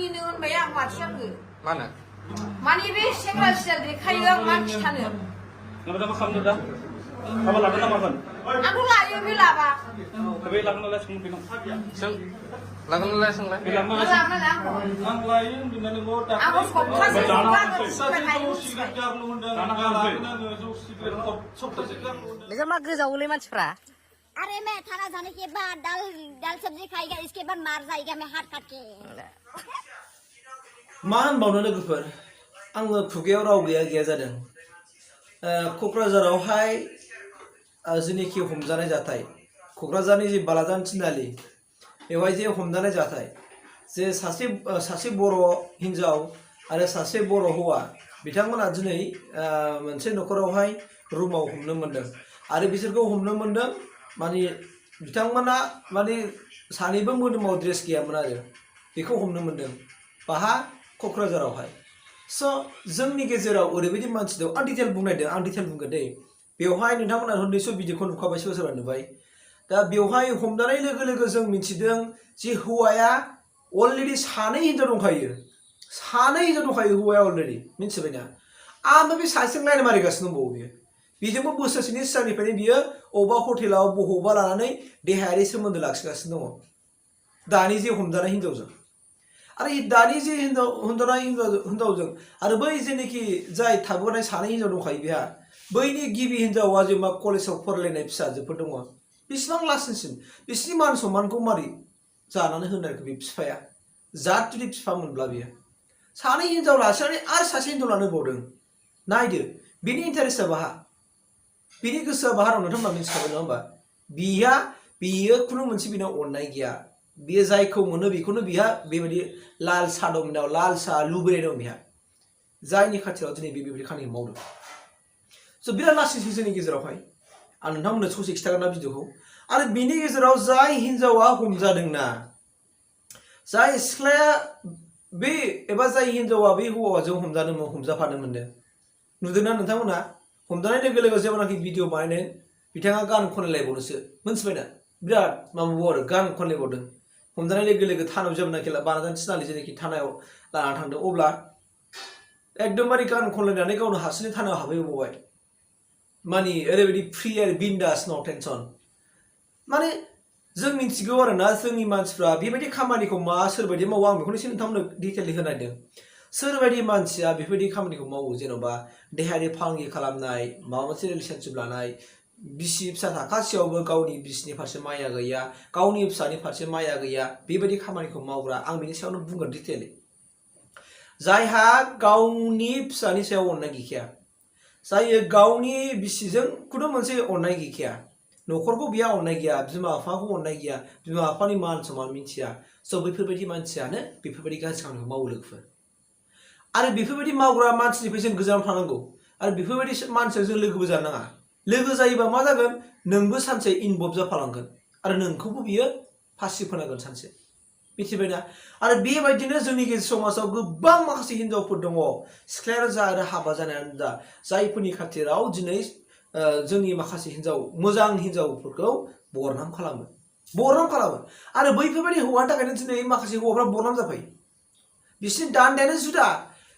आंनि नों होनबाय आं माथो आंगो मानो मानि बे सेंग्रा सिख्ला देखायो आं मा खिथानो नोंथाङा मा खालामदों दा हाबा लादों ना मागोन आंथ' लायो बे लाबा बे लागोन नालाय सों बेनाव सों लागोन नालाय सोंलाय बे लांनो आं लायो होनदोंना नोंखौ आंखौ सप्तासे लेकिन मा गोजावोलै मानसिफ्रा अरे मैं खाना खाने के बाद दाल दाल सब्जी खाएगा इसके बाद मार जाएगा मैं हाथ काट के मा होनबावनो लोगोफोर आङो खुगायाव राव गैया जादों क'क्राझारावहाय जेनेखि हमजानाय जाथाय क'क्राझारनि जे बालाजान थिनालि बेवहाय जे हमजानाय जाथाय जे सासे बर' हिन्जाव आरो सासे बर' हौवा बिथांमोना दिनै मोनसे न'खरावहाय रुमाव हमनो मोनदों आरो बिसोरखौ हमनो मोनदों माने बिथांमोना माने सानैबो मोदोमाव ड्रेस गैयामोन आरो बेखौ हमनो मोनदों बाहा क'क्राझारावहाय स' जोंनि गेजेराव ओरैबायदि मानसि दं आं डिटेल बुंनायदों आं डिटेल बुंगोन दे बेवहाय नोंथांमोना उन्दैसो भिडिअखौ नुखाबाय सोरबा सोरबा नुबाय दा बेवहाय हमजानाय लोगो लोगो जों मिथिदों जे हौवाया अलरेडि सानै हिन्जाव दंखायो हौवाया अलरेडि मिथिबायना आंबो बे सासेजों लाइन मारिगासिनो दंबावो बियो बेजोंबो बोसोरसेनि सिगांनिफ्रायनो बियो अबेबा हटेलाव बबावबा लानानै देहायारि सोमोन्दो लाखिगासिनो दङ दानि जे हमजानाय हिन्जावजों आरो दानि जे हिन्जावजों आरो बै जेनेखि जाय थाबोनाय सानै हिन्जाव दंखायो बेहा बैनि गिबि हिन्जावा जे मा कलेजाव फरायलायनाय फिसाजोफोर दङ बेसेबां लासिंसिन बिसिनि मान सन्मानखौ मारै जानानै होनायखौ बे बिफाया जात जुदि बिफा मोनब्ला बियो सानै हिन्जाव लासिनानै आरो सासे हिन्जाव लानो बावदों नायदो बिनि इन्टारेस्टआ बाहा बिनि गोसोआ बाहा दं नोंथांमोना मिथिखाबाय नङा होमबा बियो खुनु मोनसे बिनाव अननाय गैया बियो जायखौ मोनो बेखौनो बिहा बेबायदि लाल सा दं बिनाव लाल सा लुबैनाय दं बिहा जायनि खाथियाव दिनै बेबायदि खामानिखौ मावदों स' बिराद लासिंसिं जोंनि गेजेरावहाय आं नोंथांमोननो ससे खिथागोन ना भिडिअखौ आरो बिनि गेजेराव जाय हिन्जावा हमजादोंना जाय सिख्लाया बे एबा जाय हिन्जावा बे हौवाजों हमजाफानो मोनदों नुदोंना नोंथांमोना हमजानाय लोगो लोगो जेब्लानाखि भिडिअ बानायदों बिथाङा गान खनलायबावदोंसो मोनथिबायना बिराद माबाबाव आरो गान खनलायबावदों हमजानाय लोगो लोगो थानायाव जेब्लानाखि बालाजान थिनालि जेनाखि थानायाव लाना थांदों अब्ला एकदमबारे गान खनलायनानै गावनो हारसिङै थानायाव हाबहैबावबाय माने ओरैबायदि फ्रि आरो बिन्दास नो टेनसन माने जों मिथिगौ आरोना जोंनि मानसिफ्रा बेबायदि खामानिखौ सोरबायदि मावो आं बेखौनो एसे नोंथांमोननो डिटेलि होनायदों सोरबायदि मानसिया बेबायदि खामानिखौ मावो जेन'बा देहायारि फालांगि खालामनाय माबा मोनसे रिलेशनशिप लानाय बिसि फिसा थाखासेयावबो गावनि बिसिनि फारसे माया गैया गावनि फिसानि फारसे माया गैया बेबायदि खामानिखौ मावग्रा आं बेनि सायावनो बुंगोन डिटेलि जायहा गावनि फिसानि सायाव अननाय गैखाया जाय गावनि बिसिजों खुनु मोनसे अननाय गैखाया न'खरखौ बिहा अननाय गैया बिमा बिफाखौ अननाय गैया बिमा बिफानि मान सन्मान मिथिया स' बैफोरबायदि मानसियानो बेफोरबायदि गाज्रि खामानिखौ मावो लोगोफोर आरो बेफोरबायदि मावग्रा मानसिनिफ्राय जों गोजानाव थानांगौ आरो बेफोरबायदि मानसिजों जों लोगोबो जानो नाङा लोगो जायोबा मा जागोन नोंबो सानसे इनभल्भ जाफालांगोन आरो नोंखौबो बियो फासि फोनांगोन सानसे मिथिबायना आरो बेबायदिनो जोंनि समाजाव गोबां माखासे हिन्जावफोर दङ सिख्लायानो जा आरो हाबा जानायानो जा जायफोरनि खाथिराव दिनै जोंनि माखासे मोजां हिन्जावफोरखौ बरनाम खालामो आरो बैफोरबायदि हौवानि थाखायनो दिनै माखासे हौवाफ्रा बरनाम जाफायो बिसोरनि दान्दायानो जुदा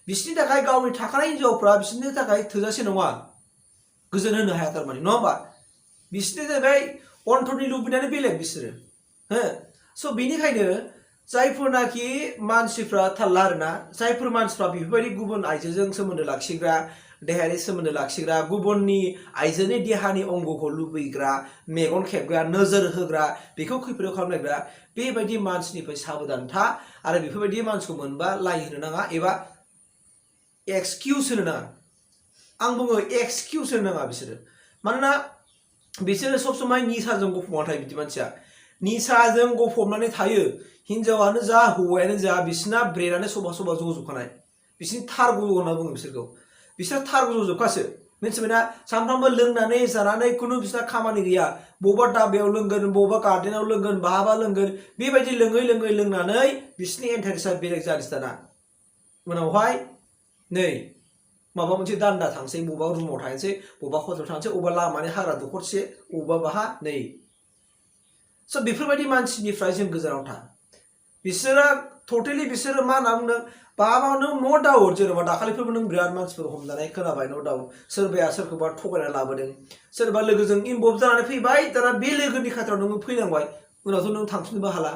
बिसोरनि थाखाय गावनि थाखानाय हिन्जावफ्रा बिसोरनि थाखाय थोजासे नङा गोजोन होनो हाया थारमाने नङा होमबा बिसोरनि जाहैबाय अन्थरनि लुबैनायानो बेलेग बिसोरो स' बेनिखायनो जायफोरनाखि मानसिफ्रा थाल्ला आरोना जायफोर मानसिफ्रा बेफोरबायदि गुबुन आइजोजों सोमोन्दो लाखिग्रा देहायारि सोमोन्दो लाखिग्रा गुबुननि आइजोनि देहानि अंगखौ लुबैग्रा मेगन खेबग्रा नोजोर होग्रा बेखौ खैफोदाव खालामनायग्रा बेबायदि मानसिनिफ्राय साबधान था आरो बेफोरबायदि मानसिखौ मोनबा लाइ होनो नाङा एबा एक्सकिउज होनो नाङा आं बुङो एक्सकिउज होनो नाङा बिसोरो मानोना बिसोरो सब समाय निसाजों गफबना थायो बिदि मानसिया निसाजों गफबनानै थायो हिन्जावानो जा हौवायानो जा बिसोरना ब्रेनानो सोरबा ज'जोबखानाय बिसोरनि थार गज' होनना बुङो बिसोर थार गज'जोबखासो मिथिबायना सानफ्रामबो लोंनानै जानानै खुनु बिसोरना खामानि गैया बबेबा दाबायाव लोंगोन बबेबा गार्डेनाव लोंगोन बहाबा लोंगोन बेबायदि लोंनानै बिसोरनि इन्टारेस्टआ बेलेग जानोसै दाना उनावहाय नै माबा मोनसे दान्दा थांसै बबेबा रुमाव थांसै बबेबा हटेलाव थांसै बबेबा लामानि हाग्रा दखरसे बबेबा बाहा नै स' बेफोरबायदि मानसिनिफ्राय जों गोजानाव था बिसोरा टटेलि बिसोरो मा होनना बुंदों बाबा नों नो डाउट जेनेबा दाखालिफोरबो नों बिराद मानसिफोर हमजानाय खोनाबाय नो डाउट सोरबाया सोरखौबा थगायना लाबोदों सोरबा लोगोजों इनभल्भ जानानै फैबाय दाना बे लोगोनि खाथियाव नोङो फैनांबाय उनावथ' नों थांफिननोबो हाला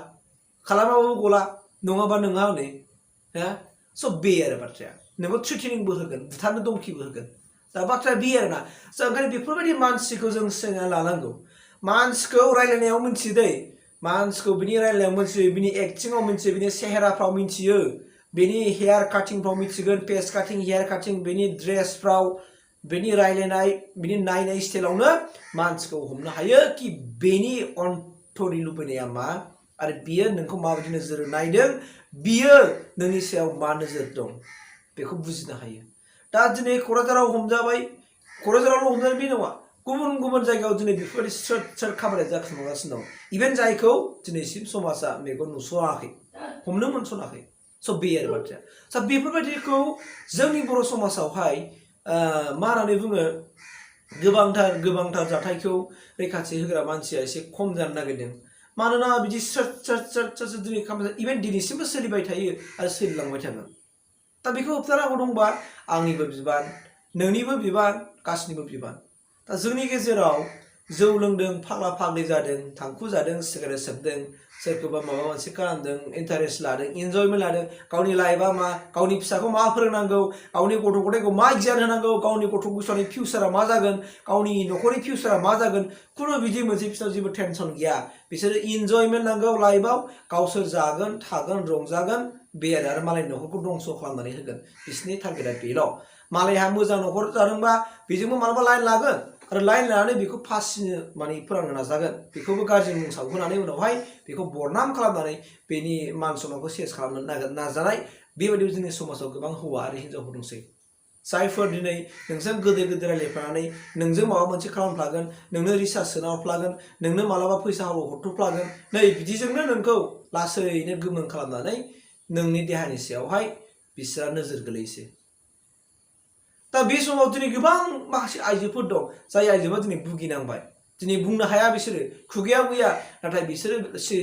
खालामाबाबो गला नङाबा नोंहा हनै हा स' बे आरो बाथ्राया नोंखौ थ्रेटेनिंबो होगोन बुथारनो धमकिबो होगोन दा बाथ्राया बे आरोना जों ओंखायनो बेफोरबायदि मानसिखौ जों सिनायना लानांगौ मानसिखौ रायलायनायाव मिन्थियो दै मानसिखौ बिनि रायलायनायाव मिन्थियो बिनि एक्टिंआव मिन्थियो बिनि सेहेराफ्राव मिन्थियो बिनि हेयार काटिंफ्राव मिथिगोन फेस काटिं हेयार काटिं बिनि ड्रेसफ्राव बिनि रायलायनाय बिनि नायनाय स्टाइलावनो मानसिखौ हमनो हायो कि बेनि अन्तरनि लुबैनाया मा आरो बियो नोंखौ माबायदि नोजोर नायदों बियो नोंनि सायाव मा नोजोर दं बेखौ बुजिनो हायो दा दिनै क'क्राझाराव हमजाबाय क'क्राझारावल' हमजानाय बे नङा गुबुन गुबुन जायगायाव दिनै बेफोरबायदि सोर खामानिया जाखांगासिनो दं इभेन जायखौ दिनैसिम समाजा मेगन नुस'आखै हमनो मोनस'नाखै स' बे आरो बाथ्राया स' बेफोरबायदिखौ जोंनि बर' समाजावहाय मा होननानै बुङो गोबांथार जाथायखौ रैखाथि होग्रा मानसिया एसे खम जानो नागिरदों मानोना बिदि सोर दिनै खामानि इभेन दिनैसिमबो सोलिबाय थायो आरो सोलिलांबाय थागोन दा बेखौ होबथानांगौ दंबा आंनिबो बिबान नोंनिबो बिबान गासैनिबो बिबान दा जोंनि गेजेराव जौ लोंदों फाग्ला फाग्लि जादों थांखु जादों सिगारेट सोबदों सोरखौबा माबा मोनसे खालामदों इन्टारेस्ट लादों इन्जयमेन्ट लादों गावनि लाइफआ मा गावनि फिसाखौ मा फोरोंनांगौ गावनि गथ' गथायखौ मा गियान होनांगौ गावनि गथ' गथायनि फिउचारा मा जागोन गावनि न'खरनि फिउचारा मा जागोन खुनु बिदि मोनसे फिसाव जेबो टेनसन गैया बिसोरो इन्जयमेन्ट नांगौ लाइफआव गावसोर जागोन थागोन रंजागोन बे आरो मालायनि न'खरखौ दंस' खालामनानै होगोन बिसोरनि टारगेटआ बेल' मालायहा मोजां न'खर जादोंबा बेजोंबो मालाबा लाइन लागोन आरो लाइन लानानै बेखौ फासिनो माने फोरोंनो नाजागोन बेखौबो गाज्रि मुं सावहोनानै उनावहाय बेखौ बरनाम खालामनानै बेनि मान सन्मानखौ सेस खालामनो नाजानाय बेबायदि जोंनि समाजाव गोबां हौवा आरो हिन्जावफोर दंसै जायफोर दिनै नोंजों गोदो रायलायफ्लानानै नोंजों माबा मोनसे खालामफ्लागोन नोंनो रिसार्च सोना हरफ्लागोन नोंनो मालाबा फैसा हरथ'फ्लागोन नै बिदिजोंनो नोंखौ लासैनो गोमोन खालामनानै नोंनि देहानि सायावहाय बिसोरा नोजोर गोलैसै दा बे समाव दिनै गोबां माखासे आइजोफोर दं जाय आइजोफोरा दिनै भुगिनांबाय दिनै बुंनो हाया बिसोरो खुगायाव गैया नाथाय बिसोरो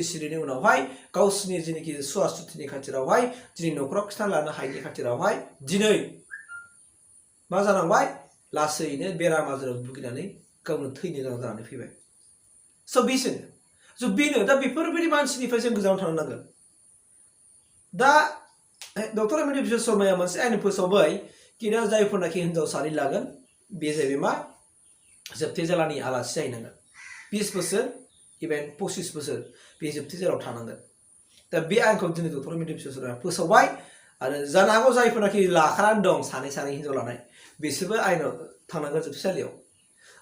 सिरिनि उनावहाय गावसोरनि जेनाखि सुवा सुथिनि खाथिरावहाय दिनै न'खराव खिथाना लानो हायैनि खाथिरावहाय दिनै मा जानांबाय लासैनो बेराम आजाराव भुगिनानै गावनो थैनो गोनां जानानै फैबाय स' बेनो दा बेफोरबायदि मानसिनिफ्राय जों गोजानाव थानो नांगोन दा डक्टर एमडि शर्माया मोनसे आयेन फोसावबाय कि दा जायफोरनाखि हिन्जावसानि लागोन बे जाहैबाय मा जोबथेजालानि आलासि जाहैनांगोन 20 बोसोर इभेन 25 बोसोर बे जोबथेजालाव थानांगोन दा बे आयेनखौ दिनै डक्टर एमडि शर्माया फोसावबाय आरो जानो हागौ जायफोरनाखि लाखानानै दं सानै हिन्जाव लानाय बिसोरबो आयेनाव थांनांगोन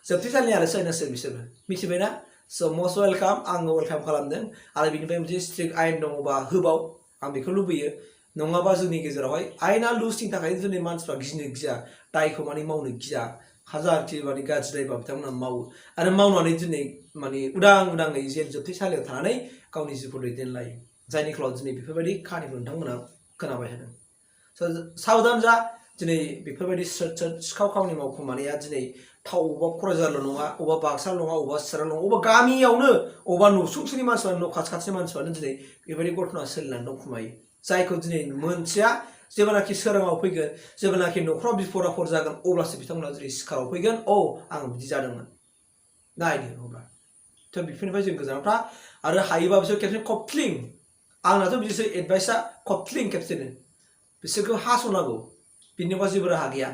जोबथेसालिनि आलासि जाहैनांसिगोन बिसोरबो मिथिबायना स' मस्ट वेलकाम आङो वेलकाम खालामदों आरो बिनिफ्राय मोनसे स्ट्रिक्ट आयेन दङबा होबाव आं बेखौ लुबैयो नङाबा जोंनि गेजेरावहाय आयेना लुजनि थाखायनो दिनै मानसिफ्रा गिनो गिया दायखौ माने मावनो गिया हाजारथि माने गाज्रि दायबा बिथांमोना मावो आरो मावनानै दिनै माने उदाङै जेल जोबथेसालियाव थानानै गावनि जिउखौ दैदेनलायो जायनि फलाव दिनै बेफोरबायदि खाहानिखौ नोंथांमोना खोनाबाय थादों साबधान जा दिनै बेफोरबायदि सिखाव खामानि मावखुमानाया दिनै अबेबा क'क्राझारल' नङा अबेबा बाक्साल' नङा अबेबा चिरां नङा अबेबा गामियावनो अबेबा न'सुंसेनि मानसिफ्रानो न' खाथिनि मानसिफ्रानो दिनै बेबायदि घटना सोलिनानै दं खोमायो जायखौ दिनै मोनसेया जेब्लानाखि सोराङाव फैगोन जेब्लानाखि न'खराव बिपद आफद जागोन अब्लासो बिथांमोना दिनै सिखाराव फैगोन आं बिदि जादोंमोन नायदो अब्ला थ' बेफोरनिफ्राय जों गोजानाव था आरो हायोबा बिसोर खेबसे कप्लिं आंनाथ' बिदिसो एडभाइसआ कप्लिं खेबसेनो बिसोरखौ हास'नांगौ बिनिबा जेबो राहा गैया